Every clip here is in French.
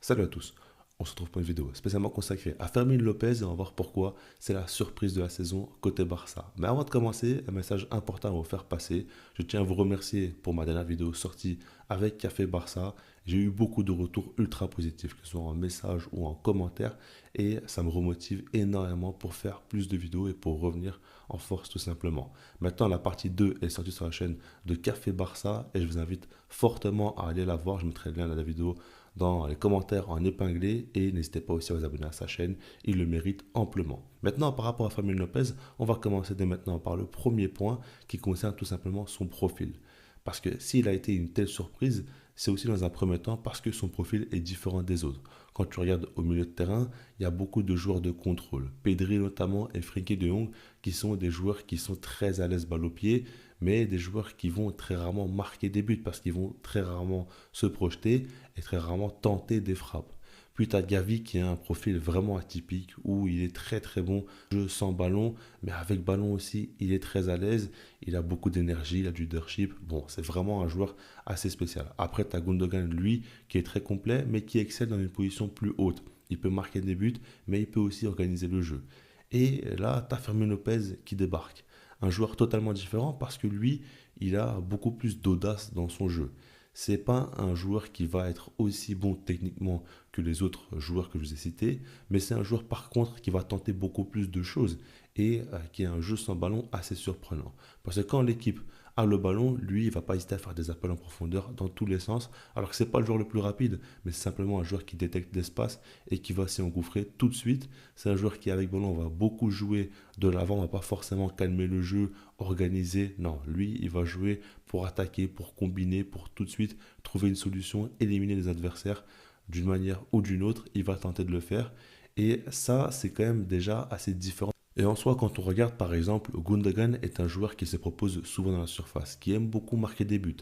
Salut à tous, on se retrouve pour une vidéo spécialement consacrée à Fermin Lopez et on va voir pourquoi c'est la surprise de la saison côté Barça. Mais avant de commencer, un message important à vous faire passer. Je tiens à vous remercier pour ma dernière vidéo sortie avec Café Barça. J'ai eu beaucoup de retours ultra positifs, que ce soit en message ou en commentaire, et ça me remotive énormément pour faire plus de vidéos et pour revenir en force tout simplement. Maintenant, la partie 2 est sortie sur la chaîne de Café Barça et je vous invite fortement à aller la voir. Je mettrai le lien de la vidéo dans les commentaires en épinglé et n'hésitez pas aussi à vous abonner à sa chaîne, il le mérite amplement. Maintenant, par rapport à Fermin Lopez, on va commencer dès maintenant par le premier point qui concerne tout simplement son profil. Parce que s'il a été une telle surprise, c'est aussi dans un premier temps parce que son profil est différent des autres. Quand tu regardes au milieu de terrain, il y a beaucoup de joueurs de contrôle. Pedri notamment et Frenkie de Jong qui sont des joueurs qui sont très à l'aise balle au pied, mais des joueurs qui vont très rarement marquer des buts parce qu'ils vont très rarement se projeter et très rarement tenter des frappes. Puis tu as Gavi qui a un profil vraiment atypique où il est très très bon jeu sans ballon, mais avec ballon aussi, il est très à l'aise, il a beaucoup d'énergie, il a du leadership. Bon, c'est vraiment un joueur assez spécial. Après, tu as Gundogan, lui, qui est très complet, mais qui excelle dans une position plus haute. Il peut marquer des buts, mais il peut aussi organiser le jeu. Et là, tu as Fermin Lopez qui débarque. Un joueur totalement différent parce que lui, il a beaucoup plus d'audace dans son jeu. C'est pas un joueur qui va être aussi bon techniquement que les autres joueurs que je vous ai cités, mais c'est un joueur par contre qui va tenter beaucoup plus de choses et qui a un jeu sans ballon assez surprenant. Parce que quand l'équipe a le ballon, lui, il va pas hésiter à faire des appels en profondeur dans tous les sens, alors que c'est pas le joueur le plus rapide, mais c'est simplement un joueur qui détecte l'espace et qui va s'y engouffrer tout de suite. C'est un joueur qui avec ballon va beaucoup jouer de l'avant, va pas forcément calmer le jeu, organiser. Non, lui, il va jouer pour attaquer, pour combiner, pour tout de suite trouver une solution, éliminer les adversaires d'une manière ou d'une autre. Il va tenter de le faire. Et ça, c'est quand même déjà assez différent. Et en soi, quand on regarde par exemple, Gundogan est un joueur qui se propose souvent dans la surface, qui aime beaucoup marquer des buts.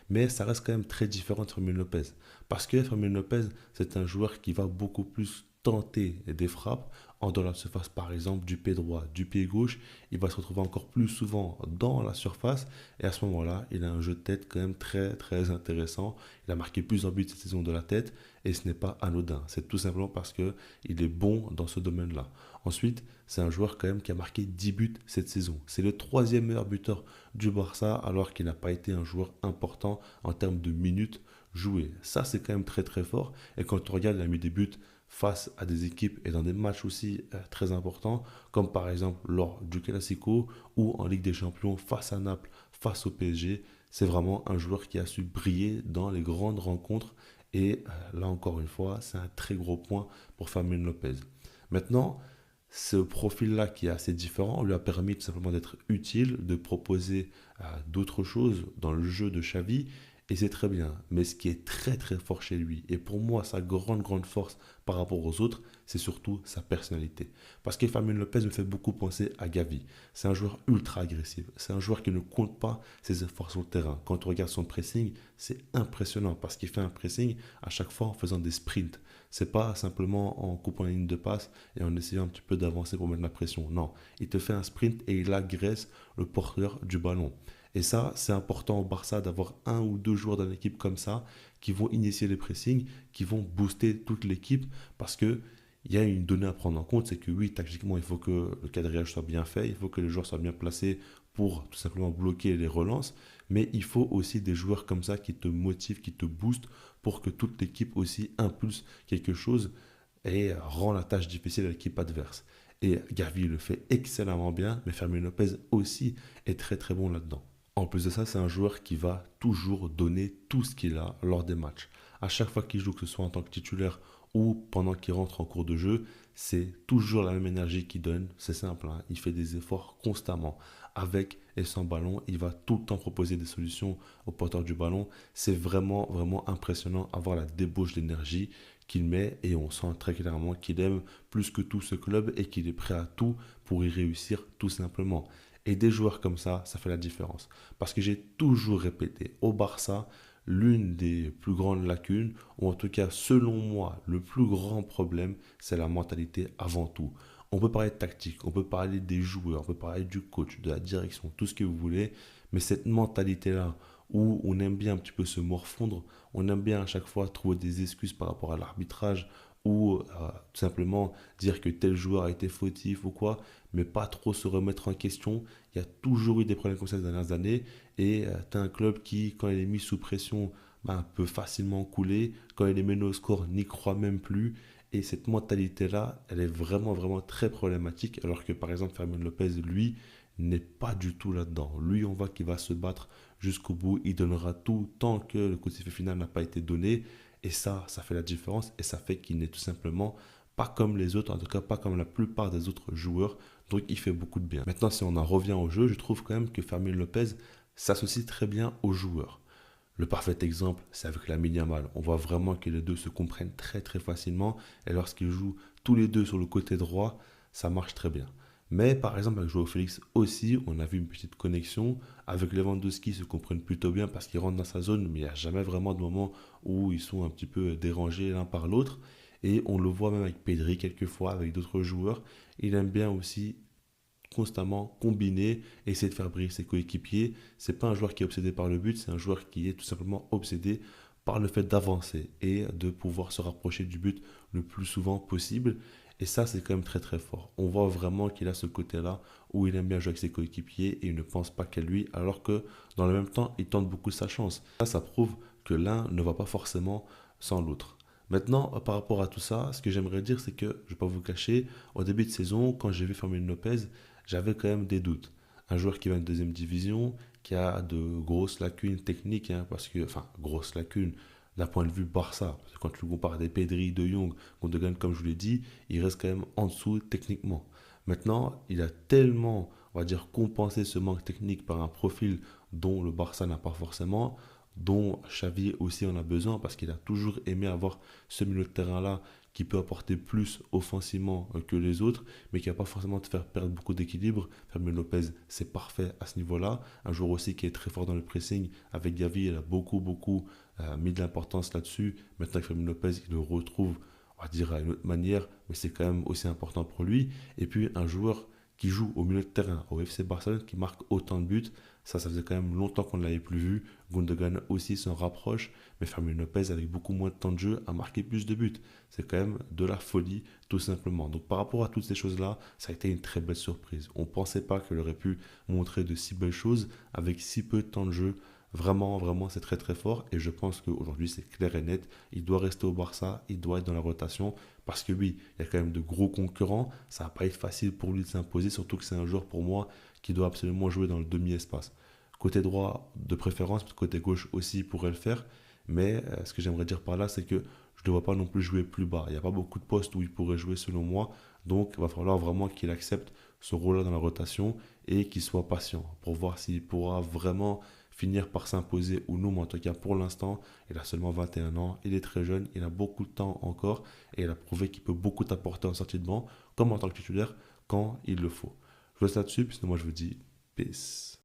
Mais ça reste quand même très différent de Fermin Lopez. Parce que Fermin Lopez, c'est un joueur qui va beaucoup plus tenter des frappes en dans la surface, par exemple, du pied droit, du pied gauche. Il va se retrouver encore plus souvent dans la surface. Et à ce moment-là, il a un jeu de tête quand même très, très intéressant. Il a marqué plusieurs buts cette saison de la tête. Et ce n'est pas anodin. C'est tout simplement parce qu'il est bon dans ce domaine-là. Ensuite, c'est un joueur quand même qui a marqué 10 buts cette saison. C'est le troisième meilleur buteur du Barça alors qu'il n'a pas été un joueur important en termes de minutes jouées. Ça, c'est quand même très très fort. Et quand on regarde, il a mis des buts face à des équipes et dans des matchs aussi très importants, comme par exemple lors du Classico ou en Ligue des Champions face à Naples, face au PSG. C'est vraiment un joueur qui a su briller dans les grandes rencontres. Et là encore une fois, c'est un très gros point pour Fermin Lopez. Maintenant, ce profil-là qui est assez différent lui a permis tout simplement d'être utile, de proposer d'autres choses dans le jeu de Xavi et c'est très bien. Mais ce qui est très très fort chez lui, et pour moi sa grande force par rapport aux autres, c'est surtout sa personnalité. Parce que Fermin Lopez me fait beaucoup penser à Gavi. C'est un joueur ultra agressif. C'est un joueur qui ne compte pas ses efforts sur le terrain. Quand on regarde son pressing, c'est impressionnant parce qu'il fait un pressing à chaque fois en faisant des sprints. C'est pas simplement en coupant la ligne de passe et en essayant un petit peu d'avancer pour mettre la pression. Non, il te fait un sprint et il agresse le porteur du ballon. Et ça, c'est important au Barça d'avoir un ou deux joueurs dans l'équipe comme ça qui vont initier les pressings, qui vont booster toute l'équipe parce que il y a une donnée à prendre en compte, c'est que oui, tactiquement, il faut que le quadrillage soit bien fait, il faut que les joueurs soient bien placés pour tout simplement bloquer les relances, mais il faut aussi des joueurs comme ça qui te motivent, qui te boostent pour que toute l'équipe aussi impulse quelque chose et rend la tâche difficile à l'équipe adverse. Et Gavi le fait excellemment bien, mais Fermin Lopez aussi est très très bon là-dedans. En plus de ça, c'est un joueur qui va toujours donner tout ce qu'il a lors des matchs. À chaque fois qu'il joue, que ce soit en tant que titulaire ou pendant qu'il rentre en cours de jeu, c'est toujours la même énergie qu'il donne. C'est simple, hein. Il fait des efforts constamment. Avec et sans ballon, il va tout le temps proposer des solutions au porteur du ballon. C'est vraiment impressionnant à voir la débauche d'énergie qu'il met et on sent très clairement qu'il aime plus que tout ce club et qu'il est prêt à tout pour y réussir tout simplement. Et des joueurs comme ça fait la différence. Parce que j'ai toujours répété, au Barça, l'une des plus grandes lacunes, ou en tout cas selon moi, le plus grand problème, c'est la mentalité avant tout. On peut parler de tactique, on peut parler des joueurs, on peut parler du coach, de la direction, tout ce que vous voulez, mais cette mentalité-là, où on aime bien un petit peu se morfondre, on aime bien à chaque fois trouver des excuses par rapport à l'arbitrage ou tout simplement dire que tel joueur a été fautif ou quoi, mais pas trop se remettre en question. Il y a toujours eu des problèmes comme ça ces dernières années et tu as un club qui, quand il est mis sous pression, bah, peut facilement couler. Quand il est mené au score, n'y croit même plus. Et cette mentalité-là, elle est vraiment, vraiment très problématique. Alors que par exemple, Fermin Lopez, lui, n'est pas du tout là-dedans. Lui, on voit qu'il va se battre jusqu'au bout. Il donnera tout tant que le coup de sifflet final n'a pas été donné. Et ça fait la différence. Et ça fait qu'il n'est tout simplement pas comme les autres, en tout cas pas comme la plupart des autres joueurs. Donc il fait beaucoup de bien. Maintenant, si on en revient au jeu, je trouve quand même que Fermin Lopez s'associe très bien aux joueurs. Le parfait exemple, c'est avec Lamine Yamal. On voit vraiment que les deux se comprennent très très facilement et lorsqu'ils jouent tous les deux sur le côté droit, ça marche très bien. Mais par exemple avec Joao Félix aussi, on a vu une petite connexion. Avec Lewandowski, ils se comprennent plutôt bien parce qu'ils rentrent dans sa zone, mais il n'y a jamais vraiment de moment où ils sont un petit peu dérangés l'un par l'autre. Et on le voit même avec Pedri quelquefois, avec d'autres joueurs. Il aime bien aussi constamment combiner, essayer de faire briller ses coéquipiers. C'est pas un joueur qui est obsédé par le but, c'est un joueur qui est tout simplement obsédé par le fait d'avancer et de pouvoir se rapprocher du but le plus souvent possible. Et ça, c'est quand même très très fort. On voit vraiment qu'il a ce côté-là où il aime bien jouer avec ses coéquipiers et il ne pense pas qu'à lui, alors que dans le même temps, il tente beaucoup sa chance. Ça prouve que l'un ne va pas forcément sans l'autre. Maintenant, par rapport à tout ça, ce que j'aimerais dire, c'est que, je ne vais pas vous cacher, au début de saison, quand j'ai vu Fermin Lopez, j'avais quand même des doutes. Un joueur qui va de deuxième division, qui a de grosses lacunes techniques, hein, parce que, enfin, grosses lacunes d'un point de vue Barça. Parce que quand tu compares des Pedri, De Jong, Gundogan, comme je vous l'ai dit, il reste quand même en dessous techniquement. Maintenant, il a tellement, on va dire, compensé ce manque technique par un profil dont le Barça n'a pas forcément, dont Xavi aussi en a besoin, parce qu'il a toujours aimé avoir ce milieu de terrain-là qui peut apporter plus offensivement que les autres, mais qui va pas forcément te faire perdre beaucoup d'équilibre. Fermin Lopez, c'est parfait à ce niveau-là. Un joueur aussi qui est très fort dans le pressing. Avec Gavi, il a beaucoup mis de l'importance là-dessus. Maintenant que Fermin Lopez, il le retrouve, on va dire à une autre manière, mais c'est quand même aussi important pour lui. Et puis un joueur qui joue au milieu de terrain au FC Barcelone, qui marque autant de buts, ça faisait quand même longtemps qu'on ne l'avait plus vu. Gundogan aussi s'en rapproche, mais Fermin Lopez, avec beaucoup moins de temps de jeu, a marqué plus de buts. C'est quand même de la folie, tout simplement. Donc par rapport à toutes ces choses-là, ça a été une très belle surprise. On ne pensait pas qu'elle aurait pu montrer de si belles choses avec si peu de temps de jeu. Vraiment, vraiment, c'est très très fort. Et je pense qu'aujourd'hui, c'est clair et net. Il doit rester au Barça, il doit être dans la rotation. Parce que oui, il y a quand même de gros concurrents. Ça va pas être facile pour lui de s'imposer, surtout que c'est un joueur pour moi qui doit absolument jouer dans le demi-espace. Côté droit de préférence, côté gauche aussi il pourrait le faire. Mais ce que j'aimerais dire par là, c'est que je ne le vois pas non plus jouer plus bas. Il n'y a pas beaucoup de postes où il pourrait jouer selon moi. Donc il va falloir vraiment qu'il accepte ce rôle-là dans la rotation et qu'il soit patient pour voir s'il pourra vraiment finir par s'imposer ou non. Mais en tout cas, pour l'instant, il a seulement 21 ans, il est très jeune, il a beaucoup de temps encore et il a prouvé qu'il peut beaucoup t'apporter en sortie de banc, comme en tant que titulaire, quand il le faut. Je vous laisse là-dessus, puis sinon moi je vous dis peace.